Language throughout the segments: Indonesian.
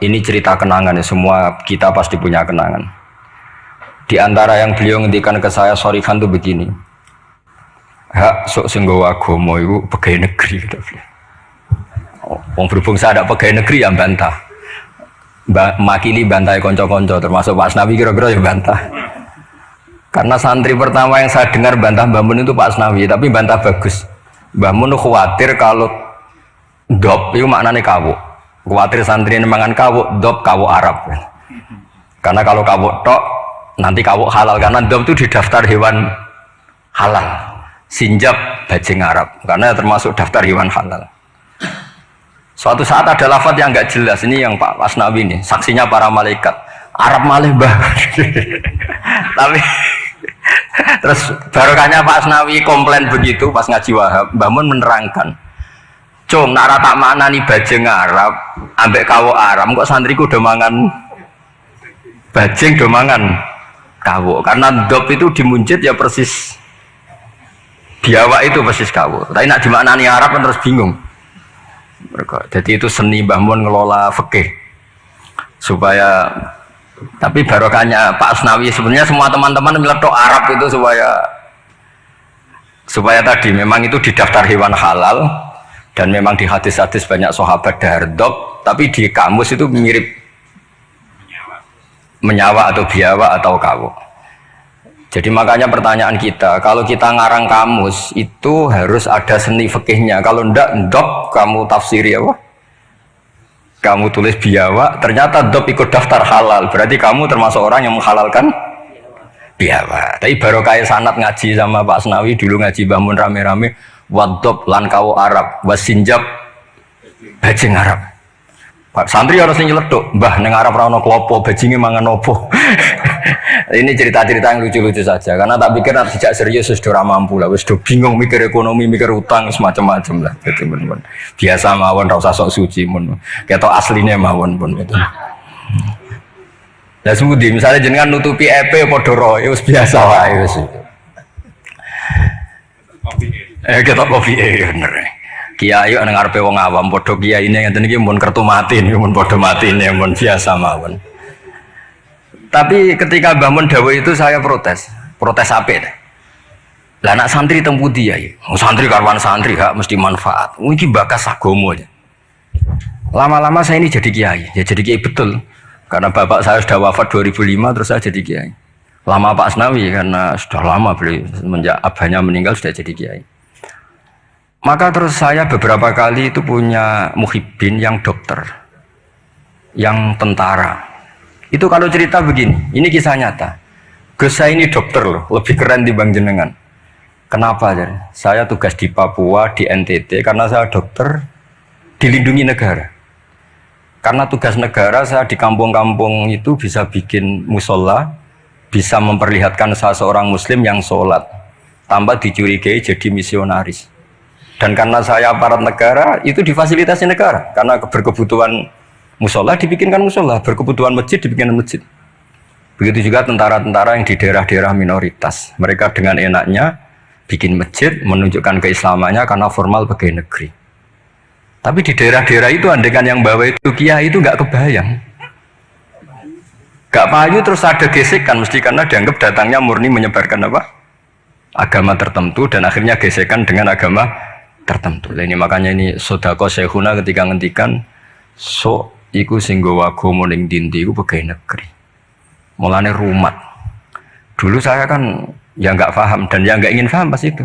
Ini cerita kenangan ya, semua kita pasti punya kenangan. Di antara yang beliau ngendikan ke saya Sorifan tuh begini. Hak sok sing nggawa agama iku pegawai negeri gitu. Wong berhubung saya ada pegawai negeri yang bantah. Makili bantai konco-konco termasuk Pak Asnawi kira-kira ya bantah. Karena santri pertama yang saya dengar bantah Mbah Mun itu Pak Asnawi, tapi bantah bagus. Mbah Mun khawatir kalau dop itu maknanya kawuk. Khawatir santri ini mangan kawuk, dop kawuk Arab. Karena kalau kawuk tok nanti kawuk halal, karena dop itu di daftar hewan halal. Sinjab bajing Arab karena termasuk daftar hewan halal. Suatu saat ada lafaz yang enggak jelas, ini yang Pak Asnawi ini, saksinya para malaikat. Arab malih bah. Tapi terus barokahnya Pak Asnawi komplain begitu pas ngaji Wahab, Mbah Mun menerangkan. Cung, nara tak mana nih bajing Arab, ambek kawuk Arab, kok santriku udah mangan bajing, udah mangan kawuk. Karena dop itu dimuncit ya persis biawak itu persis kawuk. Tapi nak dimaknani Arab kan terus bingung. Jadi itu seni Mbah Mun ngelola fikih supaya, tapi barokahnya Pak Asnawi sebenarnya semua teman-teman meletok Arab itu supaya tadi memang itu di daftar hewan halal. Dan memang di hadis-hadis banyak sahabat dardop, tapi di kamus itu mirip menyawa atau biawa atau kawuk. Jadi makanya pertanyaan kita, kalau kita ngarang kamus itu harus ada seni fikihnya. Kalau ndak dop kamu tafsiri apa? Kamu tulis biawa, ternyata dop ikut daftar halal. Berarti kamu termasuk orang yang menghalalkan biawa. Tapi baru kayak sanad ngaji sama Pak Asnawi dulu ngaji Mbah Mun rame-rame. Wadop lan kawuk Arab, wasinjab bajing Arab. Pak santri harus nyeletuk, Mbah neng Arab ra ono klopo, bajinge mangan opo. Ini cerita-cerita yang lucu-lucu saja, karena tak pikir nanti tidak serius sudah mampu lah, sudah bingung mikir ekonomi, mikir utang semacam-macam lah. Gitu, bener-bener. Biasa mawon, ra usah sok suci mun. Ketok aslinya mawon pun itu. Lah semudi misalnya jenengan nutupi EP padha roe wis biasa wae wis. Kita kopi bener. Kiai nang ngarepe wong awam padha kiai ini ngeten iki mun kertu mati mun padha matine mun biasa mawon. Tapi ketika Mbah Mun dawuh itu saya protes apik. Lah anak santri teng pundi ya? Santri karwan santri hak mesti manfaat. Iki bakas agama aja. Lama-lama saya ini jadi kiai, ya jadi kiai betul. Karena bapak saya sudah wafat 2005 terus saya jadi kiai. Lama Pak Asnawi karena sudah lama beliau semenjak abahnya meninggal sudah jadi kiai. Maka terus saya beberapa kali itu punya muhibbin yang dokter, yang tentara. Itu kalau cerita begini, ini kisah nyata. Gus saya ini dokter loh, lebih keren dibanding jenengan. Kenapa? Saya tugas di Papua, di NTT, karena saya dokter dilindungi negara. Karena tugas negara saya di kampung-kampung itu bisa bikin musola, bisa memperlihatkan saya seorang muslim yang sholat, tambah dicurigai jadi misionaris. Dan karena saya aparat negara, itu difasilitasi negara. Karena berkebutuhan musola dibikinkan musola, berkebutuhan masjid dibikinkan masjid. Begitu juga tentara-tentara yang di daerah-daerah minoritas. Mereka dengan enaknya bikin masjid, menunjukkan keislamannya karena formal pegawai negeri. Tapi di daerah-daerah itu andekan yang bawa itu kiai itu nggak kebayang. Gak payu terus ada gesekan, mesti karena dianggap datangnya murni menyebarkan apa? Agama tertentu dan akhirnya gesekan dengan agama tertentu. Ini makanya ini sodako syekhuna ketika ngendikan so iku sing nggawa agama ning dinti iku pegawai negeri. Mulane rumat. Dulu saya kan ya nggak paham dan ya nggak ingin paham pas itu.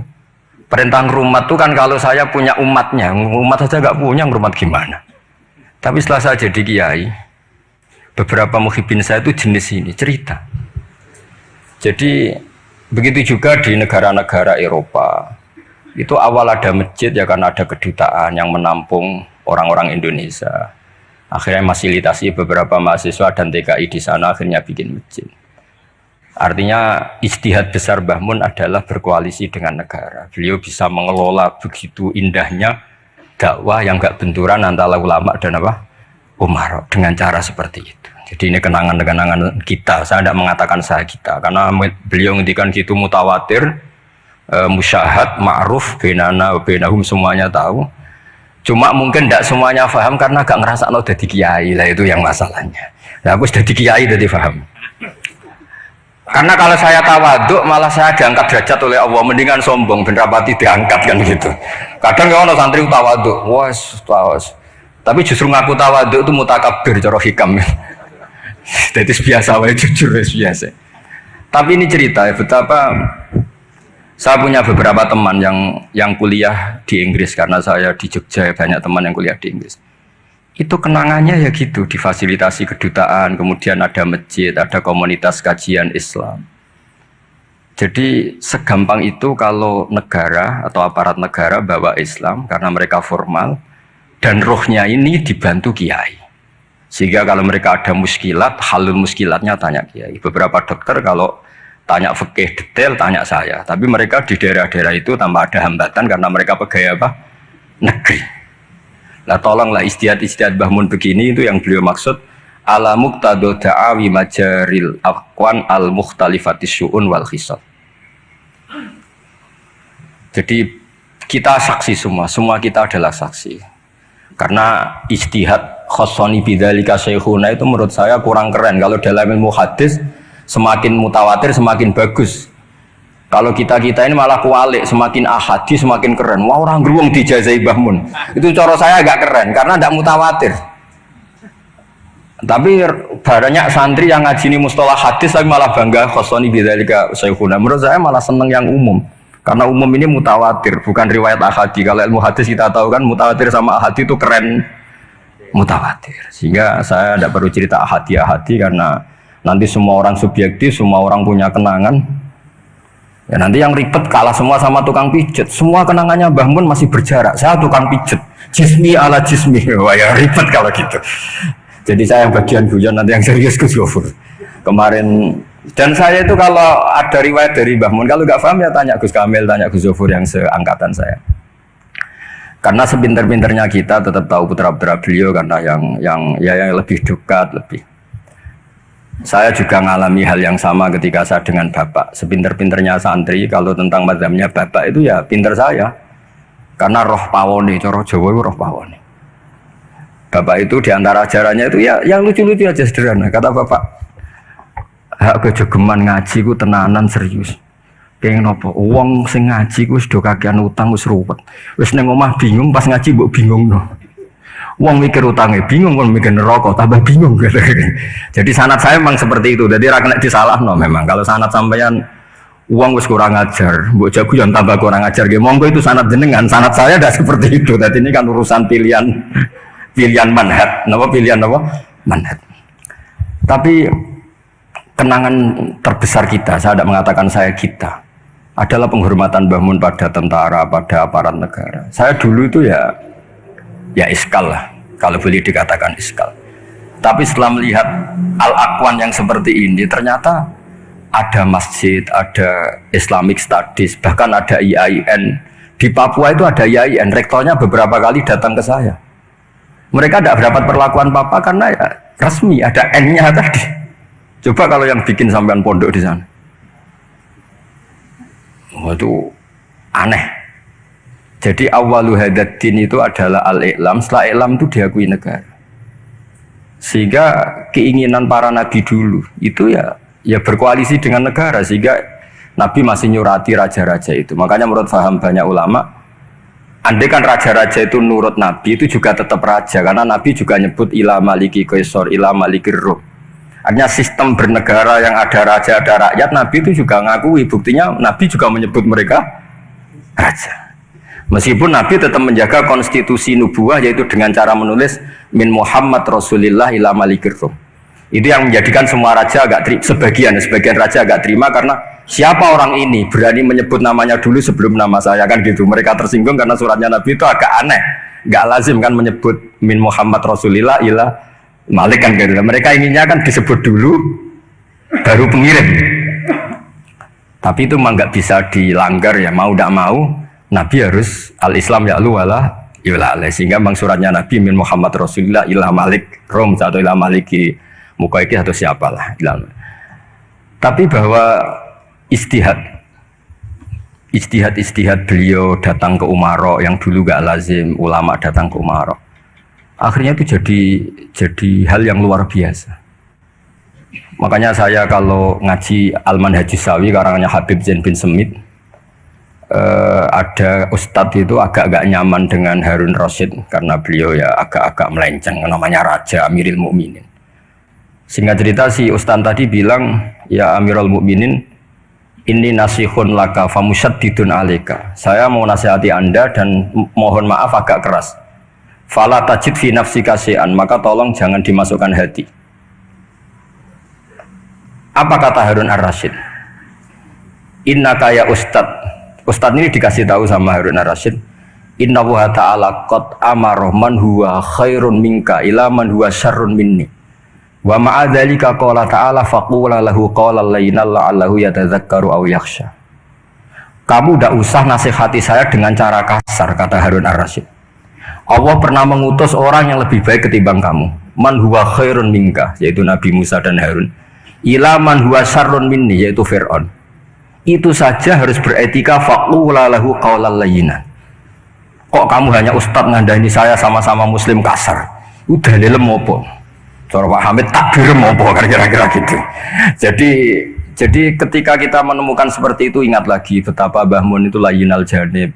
Perintah rumat itu kan kalau saya punya umatnya, umat saja nggak punya rumat gimana. Tapi setelah saya jadi kiai, beberapa muhibbin saya itu jenis ini cerita. Jadi begitu juga di negara-negara Eropa. Itu awal ada masjid ya karena ada kedutaan yang menampung orang-orang Indonesia. Akhirnya fasilitasi beberapa mahasiswa dan TKI di sana akhirnya bikin masjid. Artinya ijtihad besar Mbah Mun adalah berkoalisi dengan negara. Beliau bisa mengelola begitu indahnya dakwah yang gak benturan antara ulama dan apa? Umar dengan cara seperti itu. Jadi ini kenangan-kenangan kita. Saya tidak mengatakan saya kita karena beliau ngendikan gitu mutawatir, musyahad, ma'ruf, benana, benahum semuanya tahu. Cuma mungkin tidak semuanya paham karena gak ngerasa lo jadi kiai lah, itu yang masalahnya. Nah, aku sudah di kiai jadi paham. Karena kalau saya tawaduk malah saya diangkat derajat oleh Allah, mendingan sombong ben rapati diangkat kan gitu. Kadang kalau santri tawaduk, was. Tapi justru ngaku tawaduk itu mutakabir cara hikam. Jadi biasa wae jujur biasa. Tapi ini cerita ya betapa saya punya beberapa teman yang kuliah di Inggris karena saya di Jogja banyak teman yang kuliah di Inggris. Itu kenangannya ya gitu, difasilitasi kedutaan, kemudian ada masjid, ada komunitas kajian Islam. Jadi segampang itu kalau negara atau aparat negara bawa Islam karena mereka formal dan rohnya ini dibantu kiai. Sehingga kalau mereka ada muskilat, halul muskilatnya tanya kiai. Beberapa dokter kalau tanya fikih detail tanya saya, tapi mereka di daerah-daerah itu tanpa ada hambatan karena mereka pegawai apa? Negeri. Nah tolonglah istihad Mbah Mun begini itu yang beliau maksud ala muqtado da'awi majaril aqwan al mukhtalifatis syu'un wal khisab. Jadi kita saksi semua kita adalah saksi. Karena istihad khossoni bidzalika syekhuna itu menurut saya kurang keren. Kalau dalam ilmu hadis semakin mutawatir semakin bagus. Kalau kita ini malah kualik, semakin ahadi semakin keren. Wah orang geruang dijazai Mbah Mun. Itu cara saya agak keren karena tidak mutawatir. Tapi banyak santri yang ngaji ini mustalah hadis tapi malah bangga khossoni bidzalika syekhuna. Menurut saya malah seneng yang umum. Karena umum ini mutawatir, bukan riwayat ahadi. Kalau ilmu hadis kita tahu kan mutawatir sama ahadi itu keren mutawatir. Sehingga saya tidak perlu cerita ahadi karena nanti semua orang subjektif, semua orang punya kenangan. Ya nanti yang ribet kalah semua sama tukang pijet. Semua kenangannya Mbah Mun masih berjarak. Saya tukang pijet. Jismi ala jismi. Wah ya ribet kalau gitu. Jadi saya yang bagian guyon, nanti yang serius Gus Gofur. Kemarin dan saya itu kalau ada riwayat dari Mbah Mun, kalau nggak paham ya tanya Gus Kamil, tanya Gus Gofur yang seangkatan saya. Karena sepinter-pinternya kita tetap tahu putra-putra beliau karena yang lebih dekat lebih. Saya juga mengalami hal yang sama ketika saya dengan bapak. Sepinter-pinternya santri, kalau tentang mazhabnya bapak itu ya pinter saya. Karena roh pawone, cara Jawa itu roh pawone. Bapak itu diantara ajarannya itu ya yang lucu-lucu aja sederhana. Kata bapak, hak kejogeman ngaji ku tenanan serius. Pengen apa? Uang sing ngaji ku sudah kakean utang wis ruwet. Wis ning omah bingung pas ngaji mbok bingung no. Uang mikir utangnya bingung, uang mikir neraka tambah bingung gitu. Jadi sanad saya memang seperti itu. Jadi ra kena disalahno memang. Kalau sanad sampeyan uang wis kurang ajar, mbok jago yang tambah kurang ajar nggih. Monggo itu sanad jenengan. Sanad saya tidak seperti itu. Jadi ini kan urusan pilihan manhaj. Napa pilihan apa? Manhaj. Tapi kenangan terbesar kita, saya tidak mengatakan saya kita, adalah penghormatan Mbah Mun pada tentara, pada aparat negara. Saya dulu itu ya iskal lah, kalau boleh dikatakan iskal. Tapi setelah melihat al-aqwan yang seperti ini, ternyata ada masjid, ada Islamic Studies, bahkan ada IAIN. Di Papua itu ada IAIN, rektornya beberapa kali datang ke saya. Mereka tidak dapat perlakuan Papa karena ya resmi, ada N-nya tadi. Coba kalau yang bikin sampean pondok di sana. Itu aneh. Jadi awalu hadaddin itu adalah al-i'lam, setelah i'lam itu diakui negara. Sehingga keinginan para nabi dulu itu ya berkoalisi dengan negara, sehingga Nabi masih nyurati raja-raja itu. Makanya menurut paham banyak ulama, andai kan raja-raja itu nurut Nabi itu juga tetap raja, karena Nabi juga nyebut ila maliki qaisar, ila malikir rum. Artinya sistem bernegara yang ada raja, ada rakyat, Nabi itu juga ngakui. Buktinya Nabi juga menyebut mereka raja. Meskipun Nabi tetap menjaga konstitusi nubuah, yaitu dengan cara menulis min Muhammad Rasulillah ila malikir rum. Itu yang menjadikan semua raja agak sebagian raja agak terima, karena siapa orang ini berani menyebut namanya dulu sebelum nama saya, kan gitu. Mereka tersinggung karena suratnya Nabi itu agak aneh, nggak lazim kan menyebut min Muhammad Rasulillah ila Malik kan gitu. Mereka inginnya kan disebut dulu baru pengirim. Tapi itu memang nggak bisa dilanggar ya, mau tidak mau Nabi harus al-Islam ya'lu wala yu'la, sehingga memang suratnya Nabi min Muhammad Rasulillah ila Malik Rom atau ila Maliki Mukaiki atau siapalah. Tapi bahwa istihad ijtihad beliau datang ke Umaro yang dulu gak lazim ulama datang ke Umaro. Akhirnya itu jadi hal yang luar biasa. Makanya saya kalau ngaji Al-Manhajus Sawi karangannya Habib Zain bin Semit, ada ustadz itu agak-agak nyaman dengan Harun Rasyid karena beliau ya agak-agak melenceng, namanya Raja Amirul Mukminin. Singkat cerita si ustadz tadi bilang, ya Amirul Mukminin, ini nasihun laka famusyaddidun alika. Saya mau nasihati Anda dan mohon maaf agak keras. Fala tajid fi nafsika syai'an, maka tolong jangan dimasukkan hati. Apa kata Harun Ar-Rasyid? Innaka ya Ustadz ini dikasih tahu sama Harun Ar-Rasyid. Inna wa ta'ala qad amara man huwa khairun minka ila man huwa syarrun minni. Wa ma'adzalika qala ta'ala faqula lahu qawlan layyinan la'allahu yatadzakkaru aw yakhsha. Kamu tidak usah nasihati saya dengan cara kasar, kata Harun Ar-Rasyid. Allah pernah mengutus orang yang lebih baik ketimbang kamu. Man huwa khairun minka, yaitu Nabi Musa dan Harun. Ila man huwa syarrun minni, yaitu Fir'aun. Itu saja harus beretika, faqula lahu qawlan layyinan. Kok kamu hanya ustadz ngandani saya sama-sama muslim kasar? Udah lelem opo? Cara Pak Hamid takbir opo kira-kira gitu. Jadi ketika kita menemukan seperti itu, ingat lagi betapa Mbah Mun itu layyinal janib.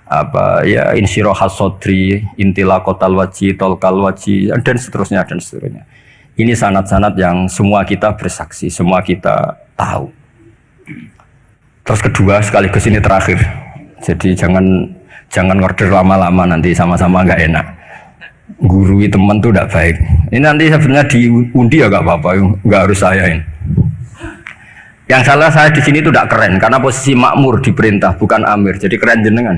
Apa ya, insyirahas sodri, intilaqatal waji, tolkal waji, dan seterusnya dan seterusnya. Ini sanad-sanad yang semua kita bersaksi, semua kita tahu. Terus kedua, sekaligus ini terakhir. Jadi jangan order lama-lama, nanti sama-sama nggak enak. Gurui teman tuh tidak baik. Ini nanti sebenarnya diundi ya nggak apa-apa, nggak harus saya ini. Yang salah saya di sini itu tidak keren, karena posisi makmur diperintah, bukan amir. Jadi keren jenengan.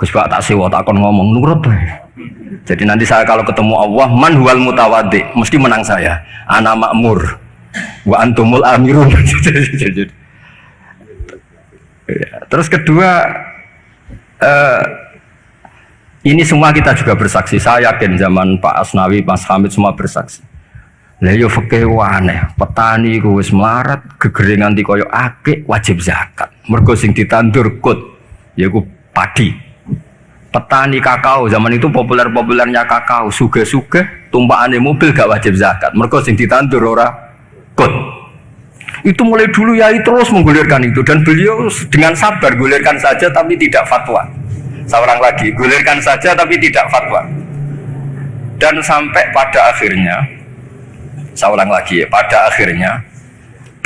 Gus Pak tak sewa, tak akan ngomong nurut. Jadi nanti saya kalau ketemu Allah, man huwal mutawaddi, mesti menang saya. Ana makmur, wa antumul amirun. Terus kedua, ini semua kita juga bersaksi. Saya yakin zaman Pak Asnawi, Mas Hamid semua bersaksi. Lah yo fikih aneh, petani ku wis melarat, gegere nganti kaya akeh wajib zakat. Mergo sing ditandur kut yaiku padi. Petani kakao zaman itu populer-populernya kakao, sugih-sugih tumpakane mobil gak wajib zakat. Mergo sing ditandur ora kut. Itu mulai dulu Yai terus menggulirkan itu, dan beliau dengan sabar gulirkan saja tapi tidak fatwa. Seorang lagi gulirkan saja tapi tidak fatwa. Dan sampai pada akhirnya, seorang lagi pada akhirnya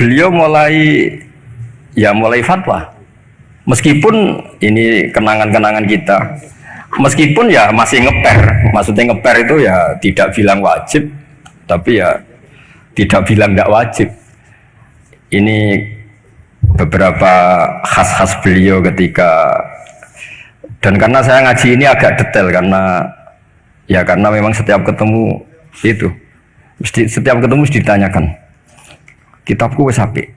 beliau mulai fatwa. Meskipun ini kenangan-kenangan kita, meskipun ya masih ngeper, maksudnya ngeper itu ya tidak bilang wajib, tapi ya tidak bilang tidak wajib. Ini beberapa khas-khas beliau ketika, dan karena saya ngaji ini agak detail karena memang setiap ketemu itu setiap ketemu mesti ditanyakan kitabku wis apik,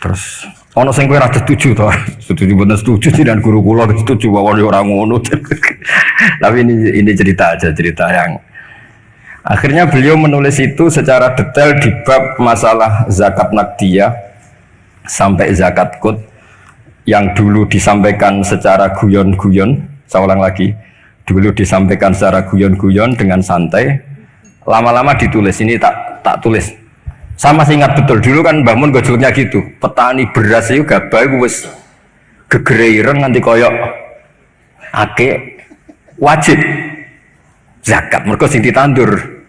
terus ono sing kowe ra setuju to, setuju boten setuju sih, dan guru kula setuju wae ora ngono. Tapi ini cerita yang akhirnya beliau menulis itu secara detail di bab masalah zakat naqdiyah sampai zakat qut yang dulu disampaikan secara guyon-guyon. Saya ulang lagi, dulu disampaikan secara guyon-guyon dengan santai, lama-lama ditulis. Ini tak tulis. Sama masih ingat betul dulu kan Mbah Mun gojolnya gitu, petani beras itu gabah wis gegere ireng nganti koyok akeh wajib zakat mergo sing ditandur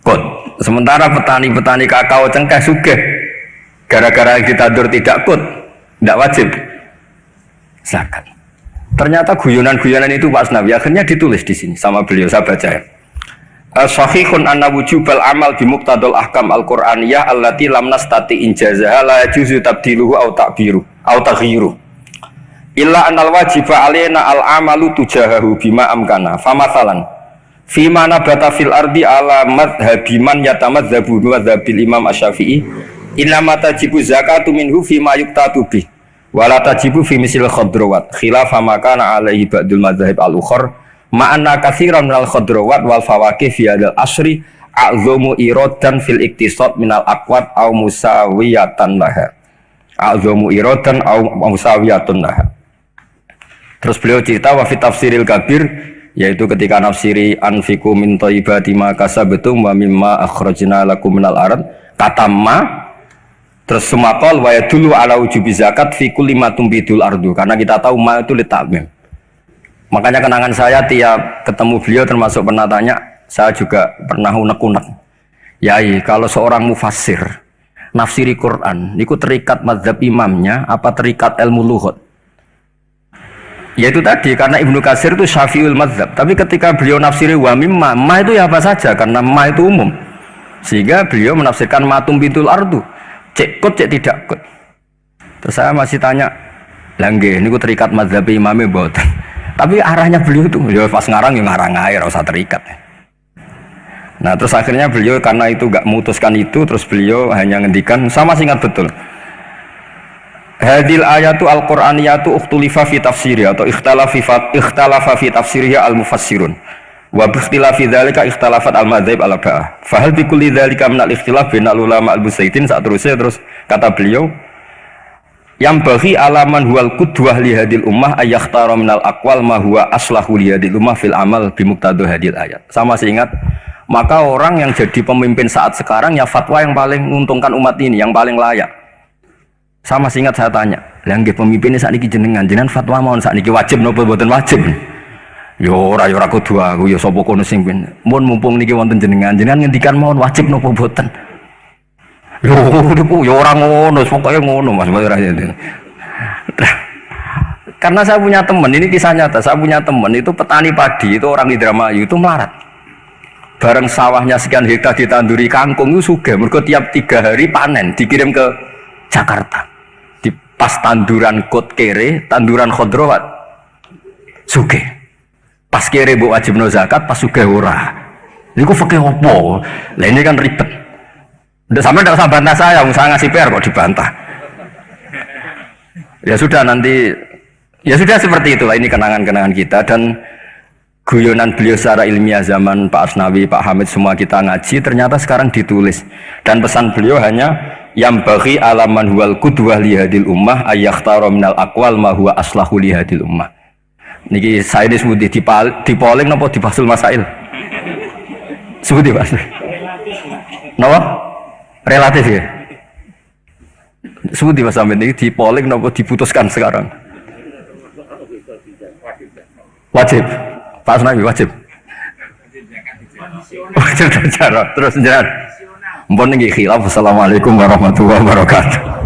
kot. Sementara petani kakao cengkeh sugih gara-gara yang ditandur tidak kot, tidak wajib zakat. Ternyata guyonan-guyonan itu Pak Asnawi akhirnya ditulis di sini sama beliau, saya baca ya. Sahihun anna wujubal amal bimuqtadal ahkam al-Qur'aniyah allati lam nastati injazaha la yajuzu tabdiluhu aw ta'biru aw taghyiru illa annal wajiba alaina al-amalu tujahahu bima amkana famathalan fima nabata fil ardi ala madhhabi man yatamadzabu wa dzabil imam asy-Syafi'i inna ma tajibu zakatu minhu fima yuqtatu bih wa la tajibu fi misil khadrawat khilafa ma kana alaihi ba'dul madzhab al-ukhra ma'anna katsiran minal khadrawat wal fawakih fi hadzal asri a'zamu iradan fil iktisad minal aqwat aw musawiyatan laha a'zamu iradan aw musawiyatun laha. Terus beliau cerita wa fi tafsiril kabir, yaitu ketika nafsiri anfiku min thayyibati ma kasabtum wa mimma akhrajna lakum minal ard, kata ma terus sumakol wa yadullu ala wujubi zakat fi kulli ma tumbidul ardu, karena kita tahu ma itu litamim. Makanya kenangan saya tiap ketemu beliau termasuk pernah tanya, saya juga pernah unek-unek. Yai, kalau seorang mufassir nafsiri Quran, niku terikat mazhab imamnya apa terikat ilmu lughat? Yaitu tadi, karena Ibnu Katsir itu syafi'ul mazhab, tapi ketika beliau nafsiri wa mimma, ma itu ya apa saja, karena ma itu umum. Sehingga beliau menafsirkan matum bitul ardu, cek kut cek tidak kut. Terus saya masih tanya, langge, niku terikat mazhab imamnya boten. Tapi arahnya beliau itu, beliau pas ngarang ya ngarang air, usah terikat. Nah terus akhirnya beliau karena itu gak memutuskan itu, terus beliau hanya ngendikan, sama singkat betul. Hadil ayatu al-Qur'aniyatu ukhtulifa fi tafsiriha atau ikhtalafa fi tafsiriha al-mufassirun. Wa bi ikhtilafi dzalika ikhtalafat al-madzhab al-arba'ah. Fa hal bi kulli dzalika min al-ikhtilaf bainal ulama al-busaitin, saat terus kata beliau, yang bagi alaman huwal qudwah li hadil ummah ayakhtara minal aqwal ma huwa aslahu li hadil ummah fil amal bi muqtadha hadil ayat. Sama seingat, maka orang yang jadi pemimpin saat sekarang ya fatwa yang paling menguntungkan umat ini, yang paling layak. Sama seingat saya tanya, lah nggih pemimpin saat niki jenengan fatwa mawon saat niki wajib napa mboten wajib? Yo ora kudu aku, yo sapa kono sing pin. Mun mumpung niki wonten jenengan ngendikan mawon wajib napa mboten? Yo orang ngono, pokoknya ngono Mas. Karena saya punya teman, ini kisah nyata. Saya punya teman itu petani padi, itu orang di Indramayu itu melarat. Bareng sawahnya sekian hektar ditanduri kangkung itu sugih. Mergo tiap 3 hari panen dikirim ke Jakarta. Di pas tanduran kot kere, tanduran khodrowat sugih. Pas kere mbok wajibno zakat, pas sugih ora. Niku fikih opo? Lah ini kan ribet. Udah sampai tidak usah bantah saya ngasih PR kok dibantah. Ya sudah nanti, ya sudah seperti itulah, ini kenangan-kenangan kita dan guyonan beliau secara ilmiah zaman Pak Asnawi, Pak Hamid semua kita ngaji ternyata sekarang ditulis dan pesan beliau hanya yang bagi alaman huwal qudwah li hadil ummah ayakhtara minal aqwal ma huwa aslahu li hadil ummah. Niki saya disebut di polling napa di Basul Masail? Sebut di Basul. Napa? Relatif ya. Sebut di Mas Amin ini di polling nopo diputuskan sekarang. Wajib. Pak Nabi wajib. Wajib bicara terus jangan. Mbon niki khilaf. Assalamualaikum warahmatullahi wabarakatuh.